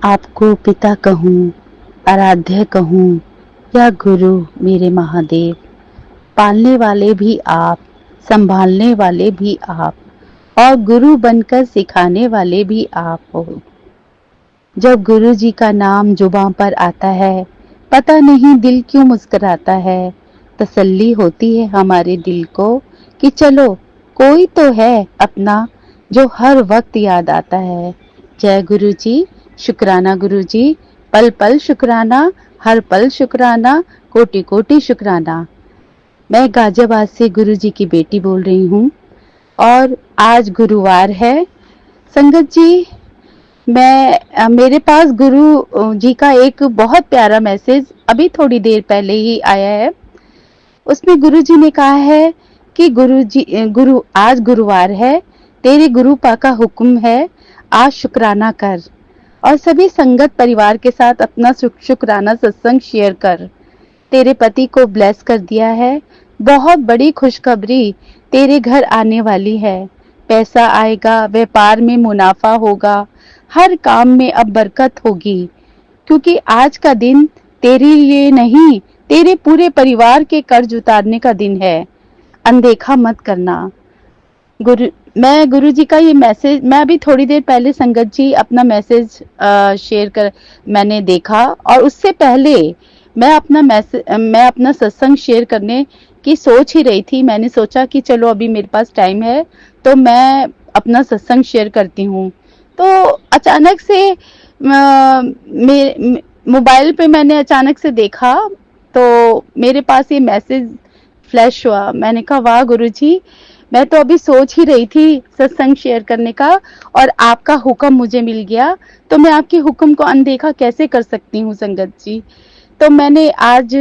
आपको पिता कहूँ, आराध्य कहूँ या गुरु मेरे महादेव, पालने वाले भी आप, संभालने वाले भी आप और गुरु बनकर सिखाने वाले भी आप हो। जब गुरु जी का नाम जुबां पर आता है, पता नहीं दिल क्यों मुस्कुराता है। तसल्ली होती है हमारे दिल को कि चलो कोई तो है अपना जो हर वक्त याद आता है। जय गुरु जी, शुक्राना गुरु जी, पल पल शुक्राना, हर पल शुक्राना, कोटि कोटि शुक्राना। मैं गाजियाबाद से गुरु जी की बेटी बोल रही हूँ और आज गुरुवार है। संगत जी, मेरे पास गुरु जी का एक बहुत प्यारा मैसेज अभी थोड़ी देर पहले ही आया है। उसमें गुरु जी ने कहा है कि गुरु आज गुरुवार है, तेरे गुरु पा का हुक्म है, आज शुक्राना कर और सभी संगत परिवार के साथ अपना शुक्राना सत्संग शेयर कर। तेरे पति को ब्लेस कर दिया है। बहुत बड़ी खुशखबरी तेरे घर आने वाली है। पैसा आएगा, व्यापार में मुनाफा होगा, हर काम में अब बरकत होगी, क्योंकि आज का दिन तेरे लिए नहीं, तेरे पूरे परिवार के कर्ज उतारने का दिन है। अनदेखा मत करना। मैं गुरु जी का ये मैसेज, मैं अभी थोड़ी देर पहले संगत जी अपना मैसेज शेयर कर मैंने देखा और उससे पहले मैं अपना सत्संग शेयर करने की सोच ही रही थी। मैंने सोचा कि चलो अभी मेरे पास टाइम है तो मैं अपना सत्संग शेयर करती हूँ। तो अचानक से मोबाइल पे मैंने अचानक से देखा तो मेरे पास ये मैसेज फ्लैश हुआ। मैंने कहा वाह गुरुजी, मैं तो अभी सोच ही रही थी सत्संग शेयर करने का और आपका हुक्म मुझे मिल गया, तो मैं आपके हुक्म को अनदेखा कैसे कर सकती हूँ संगत जी। तो मैंने आज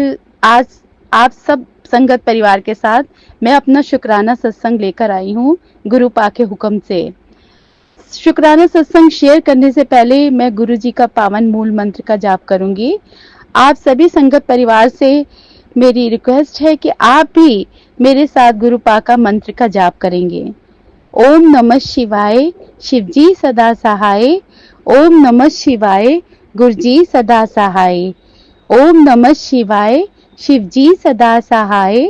आज आप सब संगत परिवार के साथ मैं अपना शुक्राना सत्संग लेकर आई हूँ गुरु पा के हुक्म से। शुक्राना सत्संग शेयर करने से पहले मैं गुरु जी का पावन मूल मंत्र का जाप करूंगी। आप सभी संगत परिवार से मेरी रिक्वेस्ट है कि आप भी मेरे साथ गुरु पा का मंत्र का जाप करेंगे। ओम नमः शिवाय, शिवजी सदा सहाय। ओम नमः शिवाय, गुरुजी सदा सहाय। ओम नमः शिवाय, शिवजी सदा सहाय।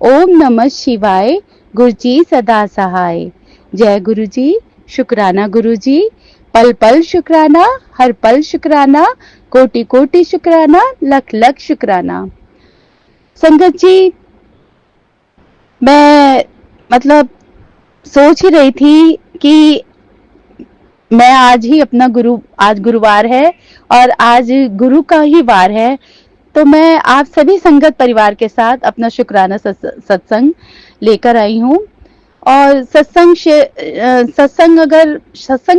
ओम नमः शिवाय, गुरुजी सदा सहाय। जय गुरु जी, शुक्राना गुरु जी, पल पल शुक्राना, हर पल शुक्राना, कोटि कोटि शुक्राना, लख लख शुक्राना। संगत जी, मैं मतलब सोच ही रही थी कि मैं आज गुरुवार है और आज गुरु का ही वार है, तो मैं आप सभी संगत परिवार के साथ अपना शुक्राना सत्संग लेकर आई हूँ। और सत्संग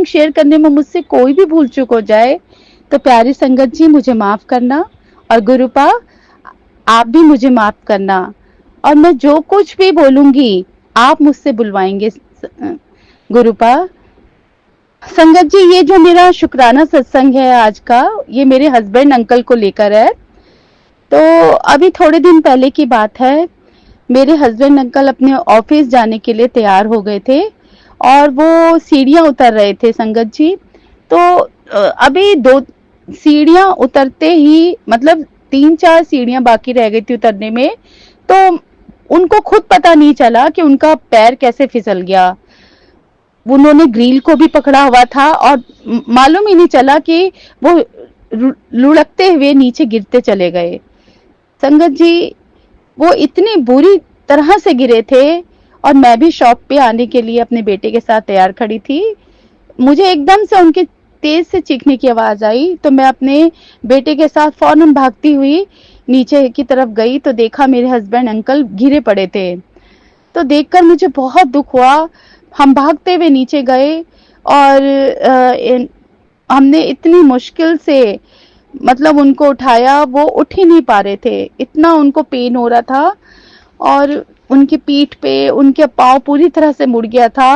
शेयर करने में मुझसे कोई भी भूल चूक हो जाए तो प्यारी संगत जी मुझे माफ करना और गुरुपा आप भी मुझे माफ करना। और मैं जो कुछ भी बोलूंगी आप मुझसे बुलवाएंगे गुरुपा। संगत जी, ये जो मेरा शुक्राना सत्संग है आज का, ये मेरे हस्बैंड अंकल को लेकर है। तो अभी थोड़े दिन पहले की बात है, मेरे हस्बैंड अंकल अपने ऑफिस जाने के लिए तैयार हो गए थे और वो सीढ़ियां उतर रहे थे संगत जी। तो अभी 2 सीढ़ियां उतरते ही, मतलब 3-4 सीढ़ियां बाकी रह गई थी उतरने में, तो उनको खुद पता नहीं चला कि उनका पैर कैसे फिसल गया। उन्होंने ग्रिल को भी पकड़ा हुआ था और मालूम ही नहीं चला कि वो लुढ़कते हुए नीचे गिरते चले गए। संगत जी, वो इतनी बुरी तरह से गिरे थे और मैं भी शॉप पे आने के लिए अपने बेटे के साथ तैयार खड़ी थी। मुझे एकदम से उनके तेज से चीखने की आवाज आई, तो मैं अपने बेटे के साथ फौरन भागती हुई नीचे की तरफ गई तो देखा मेरे हस्बैंड अंकल गिरे पड़े थे। तो देखकर मुझे बहुत दुख हुआ। हम भागते हुए नीचे गए और हमने इतनी मुश्किल से मतलब उनको उठाया। वो उठ ही नहीं पा रहे थे, इतना उनको पेन हो रहा था और उनकी पीठ पे उनके पाँव पूरी तरह से मुड़ गया था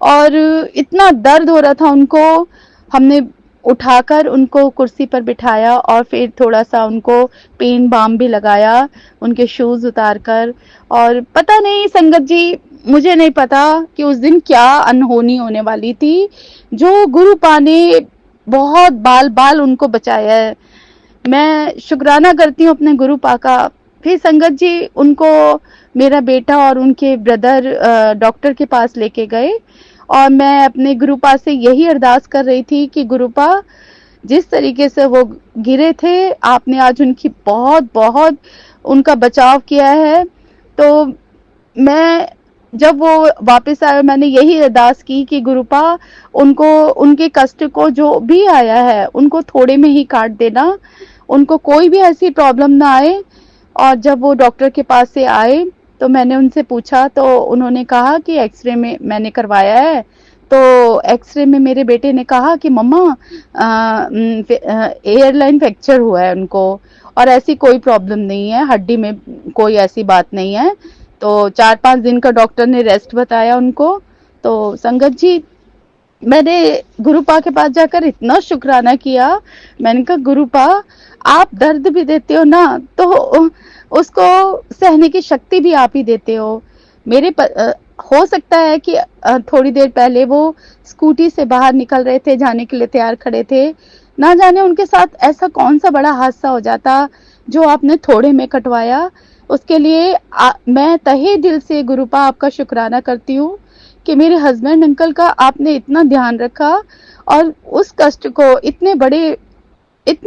और इतना दर्द हो रहा था उनको। हमने उठाकर उनको कुर्सी पर बिठाया और फिर थोड़ा सा उनको पेन बाम भी लगाया, उनके शूज उतार कर। और पता नहीं संगत जी, मुझे नहीं पता कि उस दिन क्या अनहोनी होने वाली थी। जो गुरु पा ने बहुत बाल बाल उनको बचाया है। मैं शुक्राना करती हूँ अपने गुरु पा का। फिर संगत जी, उनको मेरा बेटा और उनके ब्रदर डॉक्टर के पास लेके गए, और मैं अपने गुरु पा से यही अरदास कर रही थी कि गुरु पा, जिस तरीके से वो गिरे थे, आपने आज उनकी बहुत बहुत उनका बचाव किया है। तो मैं जब वो वापस आए, मैंने यही अरदास की कि गुरुपा, उनको उनके कष्ट को जो भी आया है उनको थोड़े में ही काट देना, उनको कोई भी ऐसी प्रॉब्लम ना आए। और जब वो डॉक्टर के पास से आए तो मैंने उनसे पूछा, तो उन्होंने कहा कि एक्सरे में मैंने करवाया है। तो एक्सरे में मेरे बेटे ने कहा कि मम्मा, एयरलाइन फ्रैक्चर हुआ है उनको, और ऐसी कोई प्रॉब्लम नहीं है, हड्डी में कोई ऐसी बात नहीं है। तो 4-5 दिन का डॉक्टर ने रेस्ट बताया उनको। तो संगत जी, मैंने गुरुपा के पास जाकर इतना शुक्राना किया। मैंने कहा गुरुपा, आप दर्द भी देते हो ना, तो उसको सहने की शक्ति भी आप ही देते हो। हो सकता है कि थोड़ी देर पहले वो स्कूटी से बाहर निकल रहे थे, जाने के लिए तैयार खड़े थे, ना जाने उनके साथ ऐसा कौन सा बड़ा हादसा हो जाता जो आपने थोड़े में कटवाया। उसके लिए मैं तहे दिल से गुरुपा आपका शुक्राना करती हूँ कि मेरे हस्बैंड अंकल का आपने इतना ध्यान रखा, और उस कष्ट को, इतने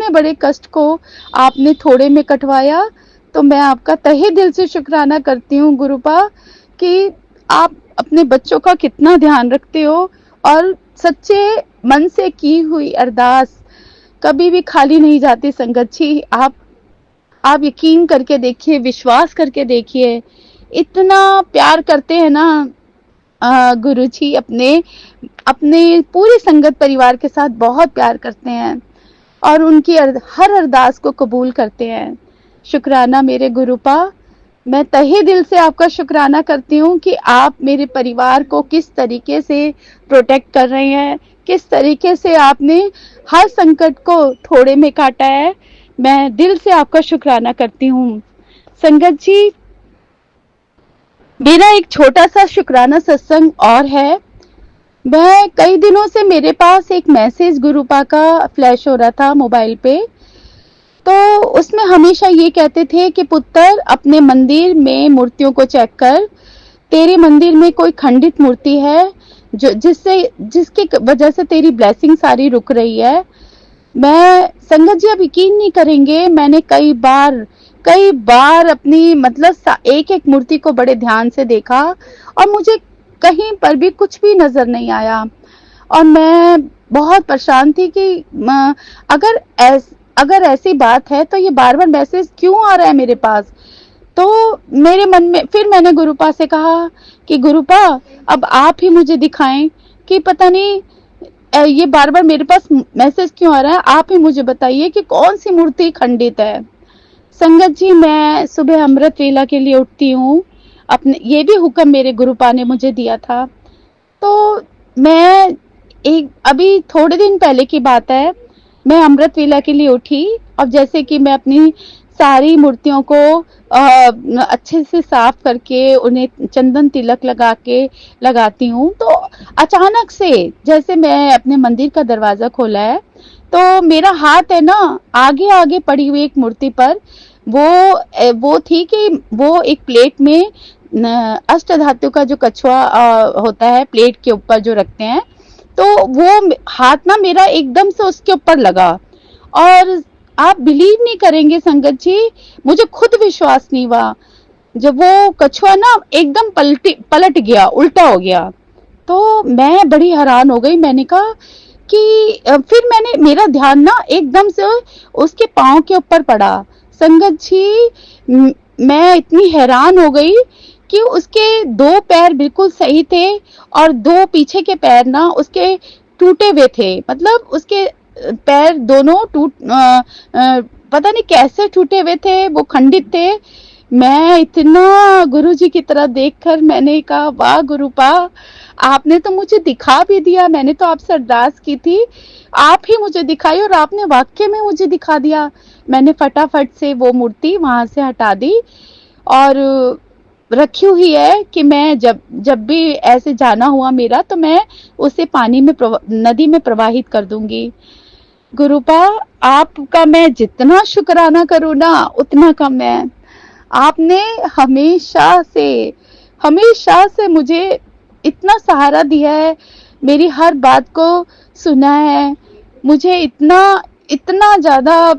बड़े कष्ट को आपने थोड़े में कटवाया। तो मैं आपका तहे दिल से शुक्राना करती हूँ गुरुपा, कि आप अपने बच्चों का कितना ध्यान रखते हो, और सच्चे मन से की हुई अरदास कभी भी खाली नहीं जाती। संगत जी, आप यकीन करके देखिए, विश्वास करके देखिए, इतना प्यार करते हैं ना गुरु जी, अपने अपने पूरी संगत परिवार के साथ बहुत प्यार करते हैं, और उनकी हर अरदास को कबूल करते हैं। शुक्राना मेरे गुरुपा। मैं तहे दिल से आपका शुक्राना करती हूँ कि आप मेरे परिवार को किस तरीके से प्रोटेक्ट कर रहे हैं, किस तरीके से आपने हर संकट को थोड़े में काटा है। मैं दिल से आपका शुक्राना करती हूँ। संगत जी, मेरा एक छोटा सा शुक्राना सत्संग और है। मैं कई दिनों से मेरे पास एक मैसेज गुरुपा का फ्लैश हो रहा था मोबाइल पे। तो उसमें हमेशा ये कहते थे कि पुत्र, अपने मंदिर में मूर्तियों को चेक कर, तेरे मंदिर में कोई खंडित मूर्ति है जो जिसकी वजह से तेरी ब्लेसिंग सारी रुक रही है। मैं, संगत जी, आप यकीन नहीं करेंगे, मैंने कई बार अपनी मतलब एक एक मूर्ति को बड़े ध्यान से देखा, और मुझे कहीं पर भी कुछ भी नजर नहीं आया। और मैं बहुत परेशान थी कि अगर अगर ऐसी बात है तो ये बार बार मैसेज क्यों आ रहा है मेरे पास। तो मेरे मन में फिर मैंने गुरुपा से कहा कि गुरुपा, अब आप ही मुझे दिखाएं कि पता नहीं ये बार बार मेरे पास मैसेज क्यों आ रहा है, आप ही मुझे बताइए कि कौन सी मूर्ति खंडित है। संगत जी, मैं सुबह अमृत वेला के लिए उठती हूँ, अपने ये भी हुक्म मेरे गुरुपा ने मुझे दिया था। तो मैं अभी थोड़े दिन पहले की बात है, मैं अमृत वेला के लिए उठी, और जैसे कि मैं अपनी सारी मूर्तियों को अच्छे से साफ करके उन्हें चंदन तिलक लगा के लगाती हूँ, तो अचानक से जैसे मैं अपने मंदिर का दरवाजा खोला है, तो मेरा हाथ है ना आगे आगे पड़ी हुई एक मूर्ति पर, वो थी कि वो एक प्लेट में अष्ट धातु का जो कछुआ होता है, प्लेट के ऊपर जो रखते हैं, तो वो हाथ ना मेरा एकदम से उसके ऊपर लगा। और आप बिलीव नहीं करेंगे संगत जी, मुझे खुद विश्वास नहीं हुआ, जब वो कछुआ ना एकदम पलट गया, उल्टा हो गया। तो मैं बड़ी हैरान हो गई। मैंने कहा कि फिर मेरा ध्यान ना एकदम से उसके पाँव के ऊपर पड़ा। संगत जी, मैं इतनी हैरान हो गई कि उसके 2 पैर बिल्कुल सही थे, और 2 पीछे के पैर ना उसके टूटे हुए थे। मतलब उसके पैर दोनों पता नहीं कैसे टूटे हुए थे, वो खंडित थे। मैं इतना गुरुजी की तरफ देखकर मैंने कहा, वाह गुरुपा, आपने तो मुझे दिखा भी दिया। मैंने तो आपसे अरदास की थी, आप ही मुझे दिखाई, और आपने वाकई में मुझे दिखा दिया। मैंने फटाफट से वो मूर्ति वहां से हटा दी, और रखी हुई है कि मैं जब भी ऐसे जाना हुआ मेरा, तो मैं उसे पानी में नदी में प्रवाहित कर दूंगी। गुरुपा, आपका मैं जितना शुक्राना करूँ ना उतना कम है। आपने हमेशा से मुझे इतना सहारा दिया है, मेरी हर बात को सुना है। मुझे इतना इतना ज़्यादा,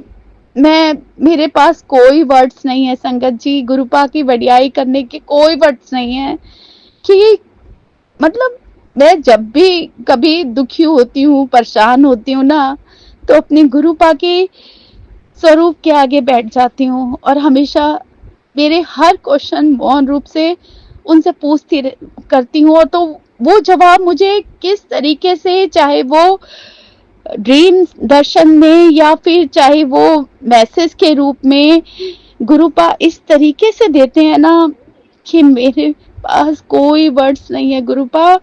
मेरे पास कोई वर्ड्स नहीं है संगत जी, गुरुपा की वडियाई करने के कोई वर्ड्स नहीं है कि मतलब मैं जब भी कभी दुखी होती हूँ, परेशान होती हूँ ना, तो अपनी गुरुपा के स्वरूप के आगे बैठ जाती हूँ और हमेशा मेरे हर क्वेश्चन मौन रूप से उनसे पूछती करती हूँ। और तो वो जवाब मुझे किस तरीके से, चाहे वो ड्रीम दर्शन में या फिर चाहे वो मैसेज के रूप में, गुरुपा इस तरीके से देते हैं ना कि मेरे पास कोई वर्ड्स नहीं है। गुरुपा,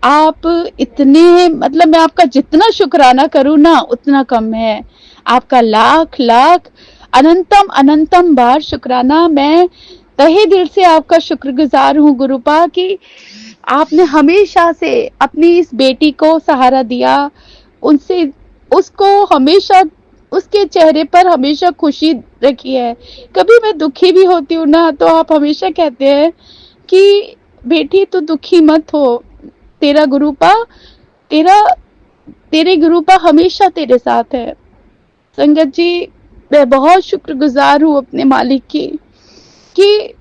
आप इतने, मतलब मैं आपका जितना शुक्राना करूँ ना उतना कम है। आपका लाख लाख अनंतम अनंतम बार शुक्राना। मैं तहे दिल से आपका शुक्रगुजार हूँ गुरुपा कि आपने हमेशा से अपनी इस बेटी को सहारा दिया, उनसे उसको हमेशा, उसके चेहरे पर हमेशा खुशी रखी है। कभी मैं दुखी भी होती हूँ ना तो आप हमेशा कहते हैं कि बेटी तू दुखी मत हो, तेरा गुरुपा, तेरा तेरे गुरुपा हमेशा तेरे साथ है। संगत जी, मैं बहुत शुक्रगुजार हूँ अपने मालिक की कि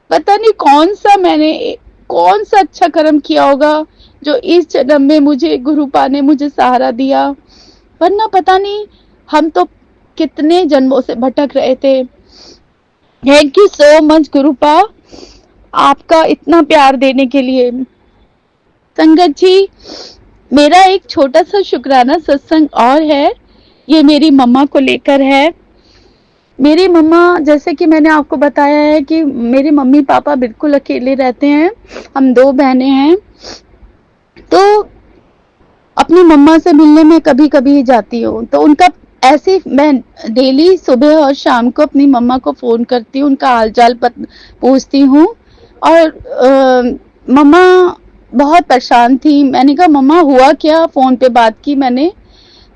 पता नहीं कौन सा अच्छा कर्म किया होगा जो इस जन्म में मुझे गुरुपा ने मुझे सहारा दिया, वरना पता नहीं हम तो कितने जन्मों से भटक रहे थे। थैंक यू सो मच गुरुपा, आपका इतना प्यार देने के लिए। संगत जी, मेरा एक छोटा सा शुक्राना सत्संग और है, ये मेरी मम्मा को लेकर है। मेरी मम्मा, जैसे कि मैंने आपको बताया है कि मेरे मम्मी पापा बिल्कुल अकेले रहते हैं, हम 2 बहनें हैं। तो अपनी मम्मा से मिलने में कभी कभी जाती हूँ, तो उनका ऐसे मैं डेली सुबह और शाम को अपनी मम्मा को फोन करती हूँ, उनका हालचाल पूछती हूँ। और मम्मा बहुत परेशान थी, मैंने कहा मम्मा हुआ क्या, फोन पे बात की मैंने,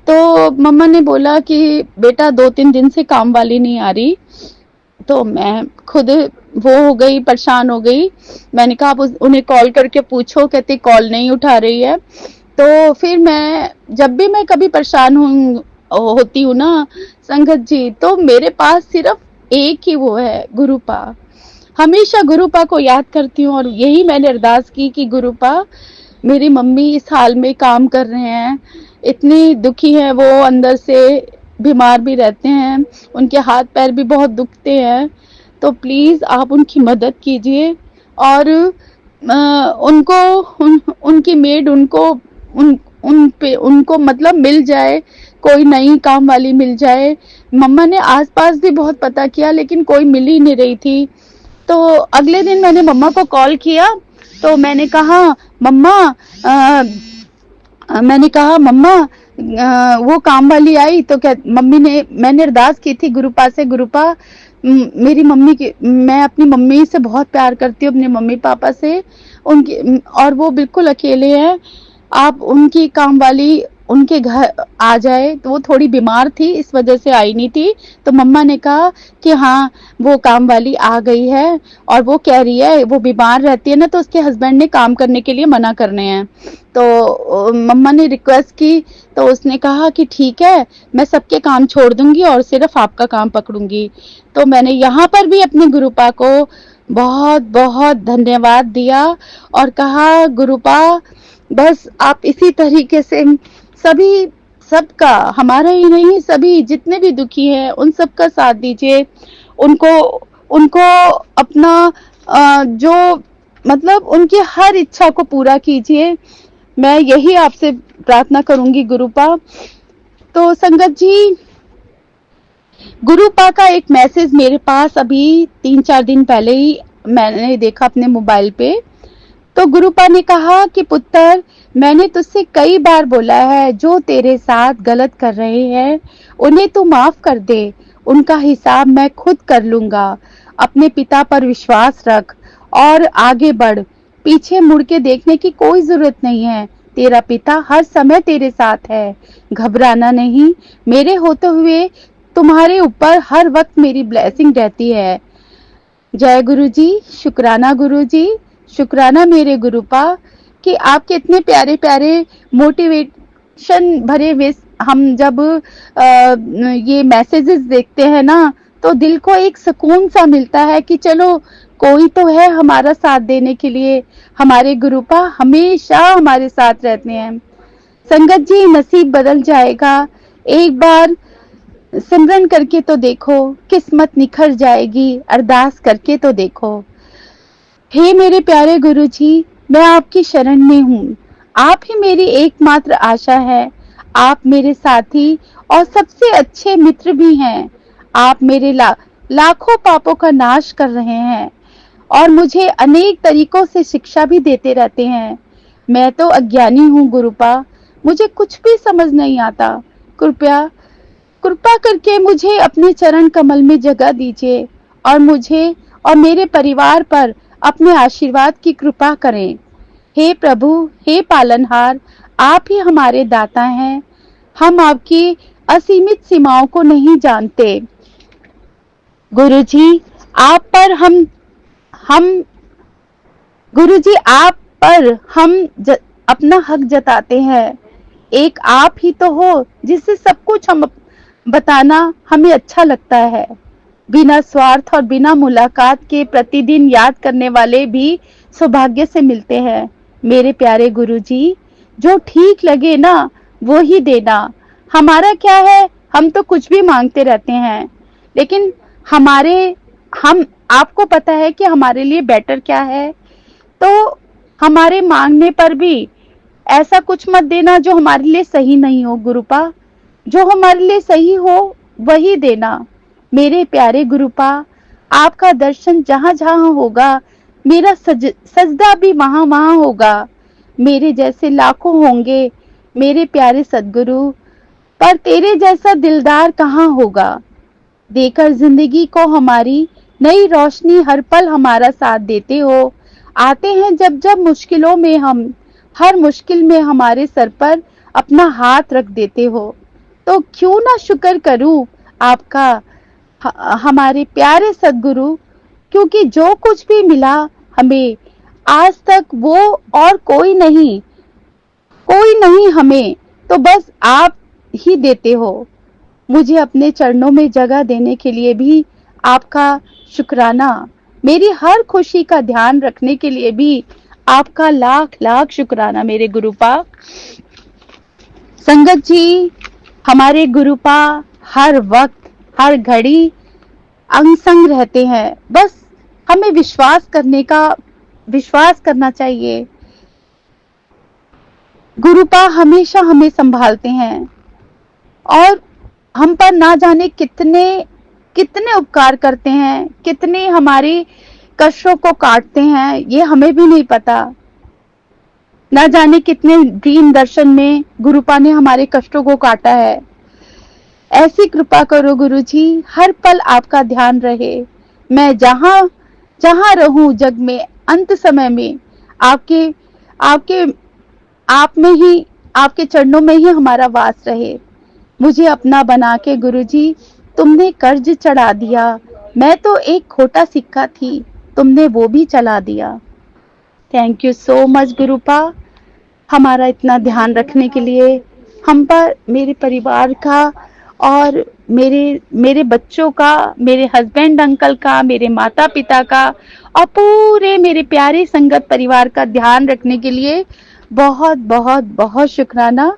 तो मम्मा ने बोला कि बेटा 2-3 दिन से काम वाली नहीं आ रही। तो मैं खुद वो हो गई, परेशान हो गई। मैंने कहा आप उन्हें कॉल करके पूछो, कहते कॉल नहीं उठा रही है। तो फिर जब भी मैं कभी परेशान होती हूँ ना संगत जी, तो मेरे पास सिर्फ एक ही वो है, गुरुपा। हमेशा गुरुपा को याद करती हूँ और यही मैंने अरदास की कि गुरुपा, मेरी मम्मी इस हाल में काम कर रहे हैं, इतनी दुखी है वो, अंदर से बीमार भी रहते हैं, उनके हाथ पैर भी बहुत दुखते हैं, तो प्लीज आप उनकी मदद कीजिए। और उनकी मेड उनको मतलब मिल जाए, कोई नई काम वाली मिल जाए। मम्मा ने आसपास भी बहुत पता किया लेकिन कोई मिल ही नहीं रही थी। तो अगले दिन मैंने मम्मा को कॉल किया, तो मैंने कहा मम्मा, मैंने कहा मम्मा, वो काम वाली आई तो क्या, मैंने अरदास की थी गुरुपा से, गुरुपा मेरी मम्मी की, मैं अपनी मम्मी से बहुत प्यार करती हूँ, अपने मम्मी पापा से, उनकी, और वो बिल्कुल अकेले हैं, आप उनकी काम वाली उनके घर आ जाए। तो वो थोड़ी बीमार थी, इस वजह से आई नहीं थी। तो मम्मा ने कहा कि हाँ वो काम वाली आ गई है, और वो कह रही है, वो बीमार रहती है ना, तो उसके हस्बैंड ने काम करने के लिए मना करने हैं। तो मम्मा ने रिक्वेस्ट की, तो उसने कहा कि ठीक है, मैं सबके काम छोड़ दूंगी और सिर्फ आपका काम पकड़ूंगी। तो मैंने यहाँ पर भी अपने गुरुपा को बहुत बहुत धन्यवाद दिया और कहा गुरुपा, बस आप इसी तरीके से सभी, सबका, हमारा ही नहीं, सभी जितने भी दुखी हैं उन सबका साथ दीजिए, उनको उनको अपना जो मतलब उनकी हर इच्छा को पूरा कीजिए। मैं यही आपसे प्रार्थना करूंगी गुरुपा। तो संगत जी, गुरुपा का एक मैसेज मेरे पास अभी 3-4 दिन पहले ही मैंने देखा अपने मोबाइल पे। तो गुरुपा ने कहा कि पुत्र, मैंने तुझसे कई बार बोला है, जो तेरे साथ गलत कर रहे हैं उन्हें तू माफ कर दे, उनका हिसाब मैं खुद कर लूंगा। अपने पिता पर विश्वास रख और आगे बढ़, पीछे मुड़ के देखने की कोई जरूरत नहीं है। तेरा पिता हर समय तेरे साथ है, घबराना नहीं। मेरे होते हुए तुम्हारे ऊपर हर वक्त मेरी ब्लेसिंग रहती है। जय गुरु जी, शुक्राना गुरु जी, शुक्राना मेरे गुरुपा कि आपके इतने प्यारे प्यारे मोटिवेशन भरे हुए हम जब ये मैसेजेस देखते हैं ना, तो दिल को एक सुकून सा मिलता है कि चलो कोई तो है हमारा साथ देने के लिए। हमारे गुरुपा हमेशा हमारे साथ रहते हैं। संगत जी, नसीब बदल जाएगा। एक बार सिमरन करके तो देखो, किस्मत निखर जाएगी। अरदास करके तो देखो। हे मेरे प्यारे गुरु जी, मैं आपकी शरण में हूँ। आप ही मेरी एकमात्र आशा है। आप मेरे साथी और सबसे अच्छे मित्र भी हैं। आप मेरे लाखों पापों का नाश कर रहे हैं और मुझे अनेक तरीकों से शिक्षा भी देते रहते हैं। मैं तो अज्ञानी हूँ गुरुपा, मुझे कुछ भी समझ नहीं आता। कृपया कृपा करके मुझे अपने चरण कमल में जगह दीजिए और मुझे और मेरे परिवार पर अपने आशीर्वाद की कृपा करें। हे प्रभु, हे पालनहार, आप ही हमारे दाता हैं। हम आपकी असीमित सीमाओं को नहीं जानते। गुरु जी, आप पर हम गुरु जी, आप पर हम अपना हक जताते हैं। एक आप ही तो हो जिससे सब कुछ हम बताना हमें अच्छा लगता है। बिना स्वार्थ और बिना मुलाकात के प्रतिदिन याद करने वाले भी सौभाग्य से मिलते हैं। मेरे प्यारे गुरु जी, जो ठीक लगे ना वो ही देना। हमारा क्या है, हम तो कुछ भी मांगते रहते हैं, लेकिन हम आपको पता है कि हमारे लिए बेटर क्या है। तो हमारे मांगने पर भी ऐसा कुछ मत देना जो हमारे लिए सही नहीं हो गुरुपा। जो हमारे लिए सही हो वही देना। मेरे प्यारे गुरुपा, आपका दर्शन जहां जहां होगा, मेरा सजदा भी वहां वहां होगा। मेरे जैसे लाखों होंगे मेरे प्यारे सदगुरु, पर तेरे जैसा दिलदार कहाँ होगा। देकर जिंदगी को हमारी नई रोशनी, हर पल हमारा साथ देते हो। आते हैं जब जब मुश्किलों में, हम हर मुश्किल में हमारे सर पर अपना हाथ रख देते हो। तो क्यों ना शुक्र करूं आपका, हमारे प्यारे सदगुरु, क्योंकि जो कुछ भी मिला हमें आज तक वो और कोई नहीं हमें तो बस आप ही देते हो। मुझे अपने चरणों में जगह देने के लिए भी आपका शुक्राना। मेरी हर खुशी का ध्यान रखने के लिए भी आपका लाख लाख शुक्राना मेरे गुरुपा। संगत जी, हमारे गुरुपा हर वक्त हर घड़ी अंग संग रहते हैं। बस हमें विश्वास करना चाहिए। गुरुपा हमेशा हमें संभालते हैं और हम पर ना जाने कितने कितने उपकार करते हैं, कितने हमारी कष्टों को काटते हैं, ये हमें भी नहीं पता। ना जाने कितने दीन दर्शन में गुरुपा ने हमारे कष्टों को काटा है। ऐसी कृपा करो गुरु जी, हर पल आपका ध्यान रहे। मैं जहां जहां रहूं जग में, अंत समय में आपके आपके आप में ही, आपके चरणों में ही हमारा वास रहे। मुझे अपना बना के गुरु जी तुमने कर्ज चढ़ा दिया। मैं तो एक खोटा सिक्का थी, तुमने वो भी चला दिया। थैंक यू सो मच गुरुपा, हमारा इतना ध्यान रखने के लिए, हम पर, मेरे परिवार का और मेरे बच्चों का, मेरे हस्बैंड अंकल का, मेरे माता पिता का और पूरे मेरे प्यारे संगत परिवार का ध्यान रखने के लिए बहुत बहुत बहुत शुक्राना।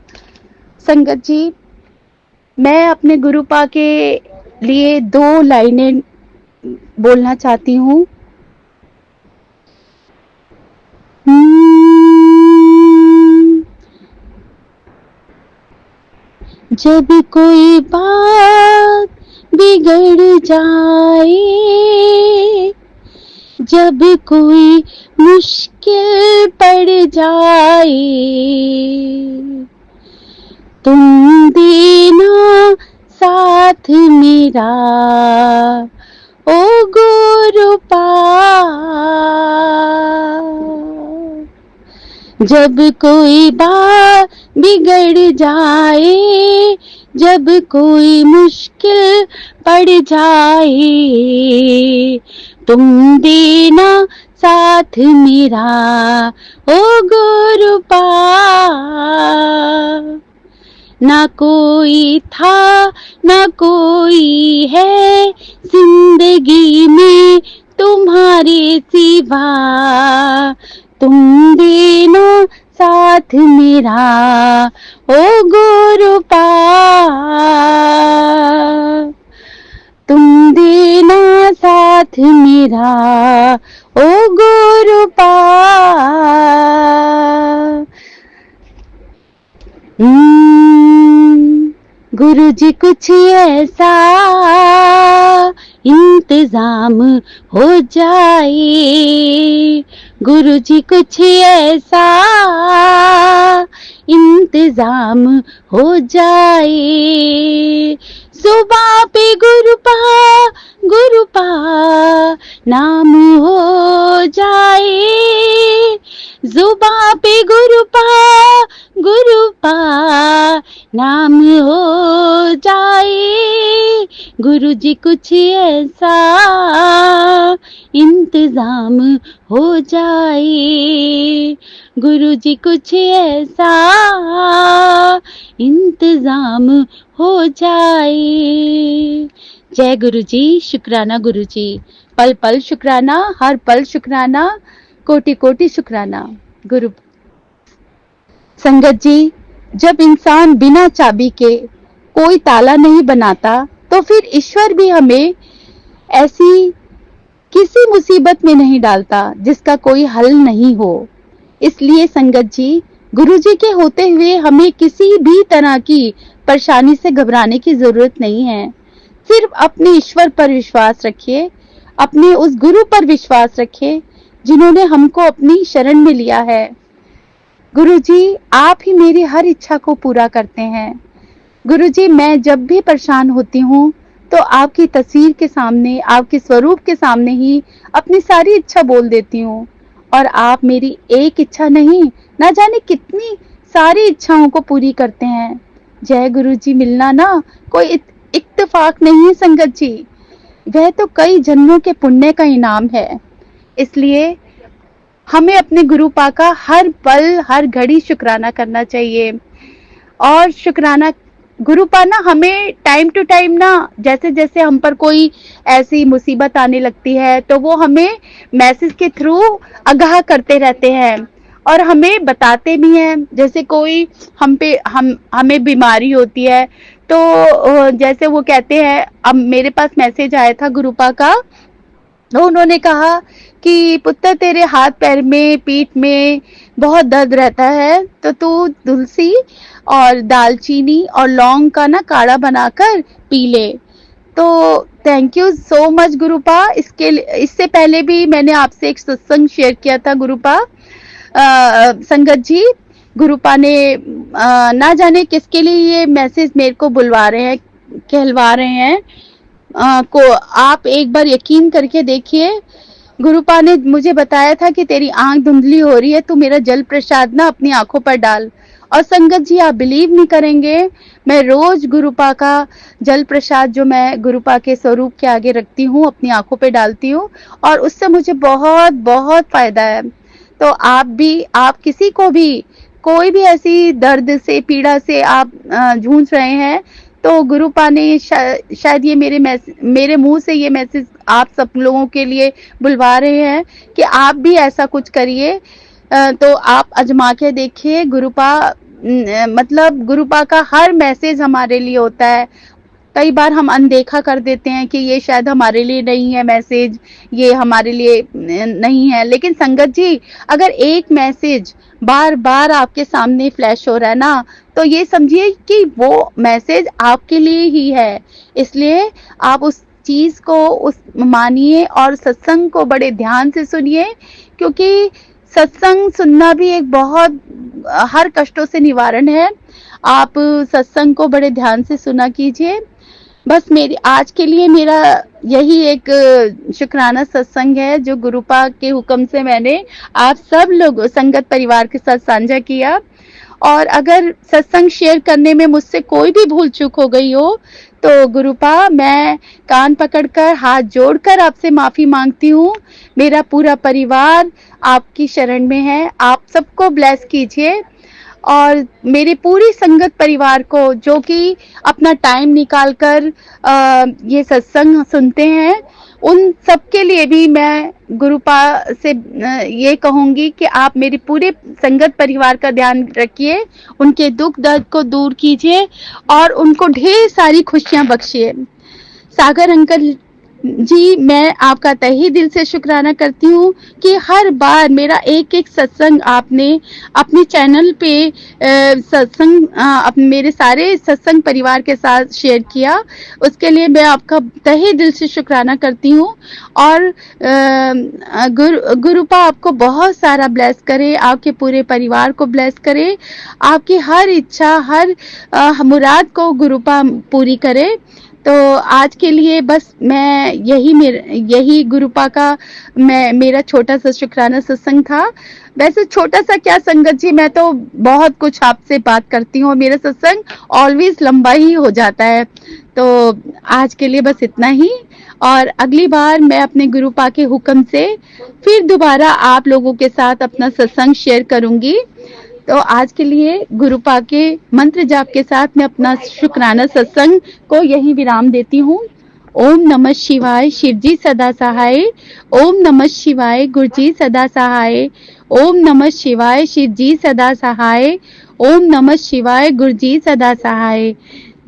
संगत जी, मैं अपने गुरुपा के लिए 2 लाइनें बोलना चाहती हूँ। जब कोई बात बिगड़ जाए, जब कोई मुश्किल पड़ जाए, तुम देना साथ मेरा ओ गुरुपा। जब कोई बात बिगड़ जाए, जब कोई मुश्किल पड़ जाए, तुम देना साथ मेरा ओ गुरुपा। ना कोई था ना कोई है जिंदगी में तुम्हारे सिवा, तुम देना साथ मेरा ओ गुरुपा। तुम देना साथ मेरा ओ गुरुपा। गुरुजी कुछ ऐसा इंतजाम हो जाए, गुरुजी कुछ ऐसा इंतजाम हो जाए, सुबह पे गुरुपा गुरुपा नाम हो जाए, जुबां पे गुरुपा गुरुपा नाम हो जाए, गुरुजी कुछ ऐसा इंतजाम हो जाए, गुरुजी कुछ ऐसा इंतजाम हो जाए। जय गुरुजी, शुक्राना गुरुजी, पल पल शुक्राना, हर पल शुक्राना, कोटि कोटि शुक्राना गुरु। संगत जी, जब इंसान बिना चाबी के कोई ताला नहीं बनाता, तो फिर ईश्वर भी हमें ऐसी किसी मुसीबत में नहीं डालता जिसका कोई हल नहीं हो। इसलिए संगत जी, गुरुजी के होते हुए हमें किसी भी तरह की परेशानी से घबराने की जरूरत नहीं है। सिर्फ अपने ईश्वर पर विश्वास रखिए, अपने उस गुरु पर विश्वास रखिए जिन्होंने हमको अपनी शरण में लिया है। गुरुजी, आप ही मेरी हर इच्छा को पूरा करते हैं। गुरुजी, मैं जब भी परेशान होती हूँ तो आपकी तस्वीर के सामने, आपके स्वरूप के सामने ही अपनी सारी इच्छा बोल देती हूँ, और आप मेरी एक इच्छा नहीं, ना जाने कितनी सारी इच्छाओं को पूरी करते हैं। जय गुरुजी, मिलना ना कोई इत्तेफाक नहीं है संगत जी, वह तो कई जन्मों के पुण्य का इनाम है। इसलिए हमें अपने गुरुपा का हर पल हर घड़ी शुक्राना करना चाहिए। और शुक्राना गुरुपा ना हमें टाइम टू टाइम ना, जैसे जैसे हम पर कोई ऐसी मुसीबत आने लगती है तो वो हमें मैसेज के थ्रू आगाह करते रहते हैं और हमें बताते भी हैं। जैसे कोई हमें बीमारी होती है तो जैसे वो कहते हैं, अब मेरे पास मैसेज आया था गुरुपा का, तो उन्होंने कहा कि पुत्र तेरे हाथ पैर में पीठ में बहुत दर्द रहता है, तो तू तुलसी और दालचीनी और लौंग का ना काढ़ा बनाकर पी ले। तो थैंक यू सो मच गुरुपा। इससे पहले भी मैंने आपसे एक सत्संग शेयर किया था गुरुपा। संगत जी, गुरुपा ने ना जाने किसके लिए ये मैसेज मेरे को बुलवा रहे हैं, कहलवा रहे हैं को आप एक बार यकीन करके देखिए। गुरुपा ने मुझे बताया था कि तेरी आंख धुंधली हो रही है, तू मेरा जल प्रसाद ना अपनी आंखों पर डाल। और संगत जी, आप बिलीव नहीं करेंगे, मैं रोज गुरुपा का जल प्रसाद जो मैं गुरुपा के स्वरूप के आगे रखती हूँ अपनी आंखों पे डालती हूँ, और उससे मुझे बहुत बहुत फायदा है। तो आप भी, आप किसी को भी कोई भी ऐसी दर्द से पीड़ा से आप जूझ रहे हैं, तो गुरुपा ने शायद ये मेरे मुंह से ये मैसेज आप सब लोगों के लिए बुलवा रहे हैं कि आप भी ऐसा कुछ करिए। तो आप आजमा के देखिए। गुरुपा मतलब गुरुपा का हर मैसेज हमारे लिए होता है। कई बार हम अनदेखा कर देते हैं कि ये शायद हमारे लिए नहीं है मैसेज, ये हमारे लिए नहीं है। लेकिन संगत जी, अगर एक मैसेज बार बार आपके सामने फ्लैश हो रहा है ना, तो ये समझिए कि वो मैसेज आपके लिए ही है। इसलिए आप उस चीज को उस मानिए और सत्संग को बड़े ध्यान से सुनिए, क्योंकि सत्संग सुनना भी एक बहुत हर कष्टों से निवारण है। आप सत्संग को बड़े ध्यान से सुना कीजिए। बस मेरी आज के लिए मेरा यही एक शुक्राना सत्संग है जो गुरुपा के हुक्म से मैंने आप सब लोग संगत परिवार के साथ साझा किया। और अगर सत्संग शेयर करने में मुझसे कोई भी भूल चूक हो गई हो तो गुरुपा मैं कान पकड़कर हाथ जोड़कर आपसे माफी मांगती हूँ। मेरा पूरा परिवार आपकी शरण में है, आप सबको ब्लेस कीजिए और मेरे पूरी संगत परिवार को जो कि अपना टाइम निकालकर ये सत्संग सुनते हैं, उन सबके लिए भी मैं गुरुपा से ये कहूंगी कि आप मेरे पूरे संगत परिवार का ध्यान रखिए, उनके दुख दर्द को दूर कीजिए और उनको ढेर सारी खुशियां बख्शिए। सागर अंकल जी, मैं आपका तहे दिल से शुक्राना करती हूँ कि हर बार मेरा एक एक सत्संग आपने अपने चैनल पे मेरे सारे सत्संग परिवार के साथ शेयर किया। उसके लिए मैं आपका तहे दिल से शुक्राना करती हूँ और गुरुपा आपको बहुत सारा ब्लेस करे, आपके पूरे परिवार को ब्लेस करे, आपकी हर इच्छा, हर मुराद को गुरुपा पूरी करे। तो आज के लिए बस मैं यही गुरुपा का मेरा छोटा सा शुक्राना सत्संग था। वैसे छोटा सा क्या संगत जी, मैं तो बहुत कुछ आपसे बात करती हूँ और मेरा सत्संग ऑलवेज लंबा ही हो जाता है। तो आज के लिए बस इतना ही और अगली बार मैं अपने गुरुपा के हुक्म से फिर दोबारा आप लोगों के साथ अपना सत्संग शेयर करूंगी। तो आज के लिए गुरुपा के मंत्र जाप के साथ मैं अपना शुक्राना सत्संग को यही विराम देती हूँ। ओम नमः शिवाय, शिवजी सदा सहाय। ओम नमः शिवाय, गुरुजी सदा सहाय। ओम नमः शिवाय, शिवजी सदा सहाय। ओम नमः शिवाय, गुरुजी सदा सहाय।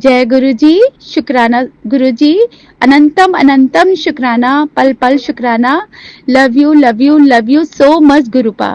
जय गुरु जी। शुक्राना गुरु जी। अनंतम अनंतम शुक्राना, पल पल शुक्राना। Love you so much गुरुपा।